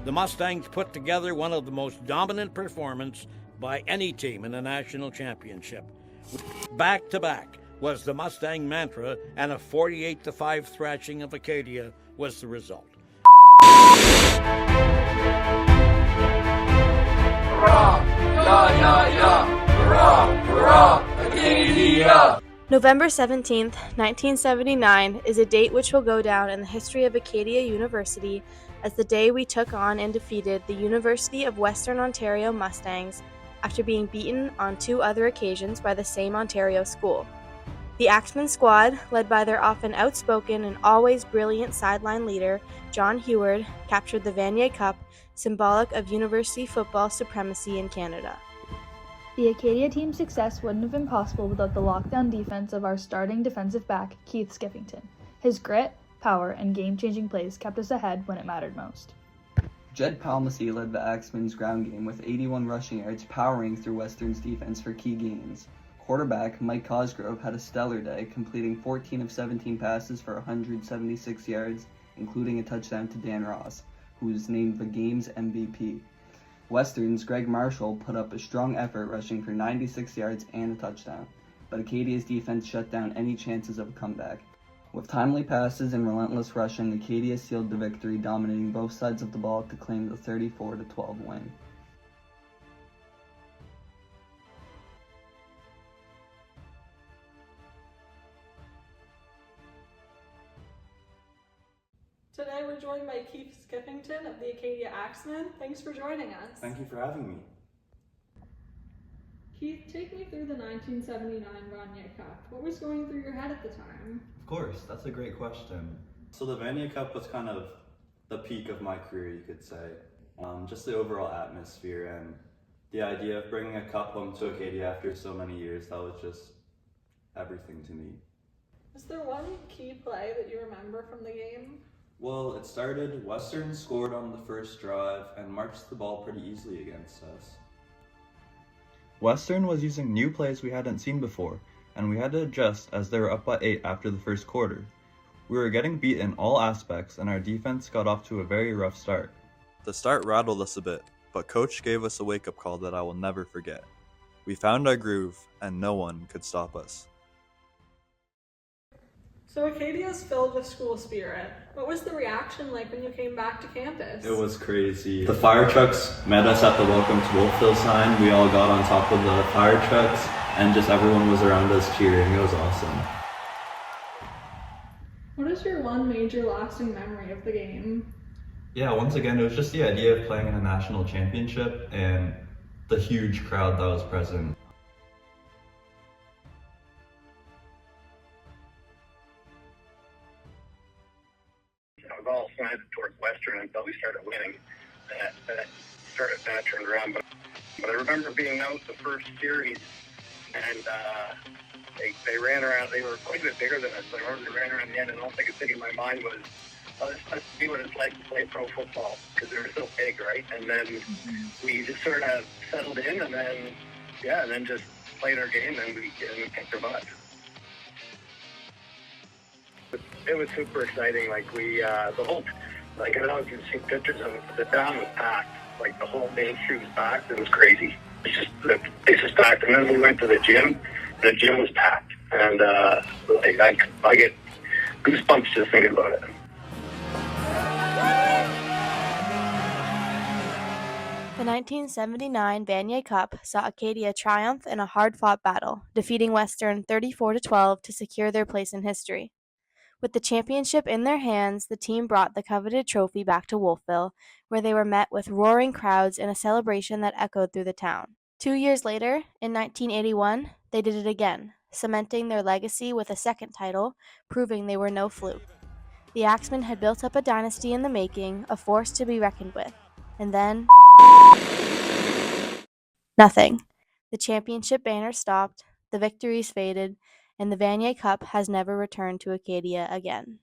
The Mustangs put together one of the most dominant performances by any team in a national championship. Back-to-back was the Mustang mantra, and a 48-5 thrashing of Acadia was the result. Hurrah! Ya, ya, ya! Hurrah! Hurrah! Acadia! November 17th, 1979 is a date which will go down in the history of Acadia University as the day we took on and defeated the University of Western Ontario Mustangs after being beaten on 2 other occasions by the same Ontario school. The Axemen squad, led by their often outspoken and always brilliant sideline leader, John Heward, captured the Vanier Cup, symbolic of university football supremacy in Canada. The Acadia team's success wouldn't have been possible without the lockdown defense of our starting defensive back, Keith Skiffington. His grit, power, and game-changing plays kept us ahead when it mattered most. Jed Palmacy led the Axemen's ground game with 81 rushing yards, powering through Western's defense for key gains. Quarterback Mike Cosgrove had a stellar day, completing 14 of 17 passes for 176 yards, including a touchdown to Dan Ross, who was named the game's MVP. Western's Greg Marshall put up a strong effort, rushing for 96 yards and a touchdown, but Acadia's defense shut down any chances of a comeback. With timely passes and relentless rushing, Acadia sealed the victory, dominating both sides of the ball to claim the 34-12 win. Today we're joined by Keith Skiffington of the Acadia Axemen. Thanks for joining us. Thank you for having me. Keith, take me through the 1979 Vanier Cup. What was going through your head at the time? Of course, that's a great question. So the Vanier Cup was kind of the peak of my career, you could say. Just the overall atmosphere and the idea of bringing a cup home to Acadia after so many years, that was just everything to me. Is there one key play that you remember from the game? Well, it started, Western scored on the first drive and marched the ball pretty easily against us. Western was using new plays we hadn't seen before, and we had to adjust as they were up by 8 after the first quarter. We were getting beat in all aspects, and our defense got off to a very rough start. The start rattled us a bit, but Coach gave us a wake-up call that I will never forget. We found our groove, and no one could stop us. So Acadia is filled with school spirit. What was the reaction like when you came back to campus? It was crazy. The fire trucks met us at the Welcome to Wolfville sign. We all got on top of the fire trucks and just everyone was around us cheering. It was awesome. What is your one major lasting memory of the game? Yeah, once again, it was just the idea of playing in a national championship and the huge crowd that was present. It was all slanted towards Western until we started winning. That turned around. But I remember being out the first series, and they ran around. They were quite a bit bigger than us. I remember they ran around the end, and all I could think in my mind was, oh, this must be what it's like to play pro football, because they were so big, right? And then we just sort of settled in, and then just played our game, and we kicked their butt. It was super exciting. Like I don't know if you've seen pictures of it, but the town was packed. Like the whole main street was packed. It was crazy. It's just the place was packed. And then we went to the gym. The gym was packed, and I get goosebumps just thinking about it. The 1979 Vanier Cup saw Acadia triumph in a hard-fought battle, defeating Western 34-12 to secure their place in history. With the championship in their hands, the team brought the coveted trophy back to Wolfville, where they were met with roaring crowds in a celebration that echoed through the town. 2 years later, in 1981, they did it again, cementing their legacy with a second title, proving they were no fluke. The Axemen had built up a dynasty in the making, a force to be reckoned with. And then nothing. The championship banner stopped, the victories faded, and the Vanier Cup has never returned to Acadia again.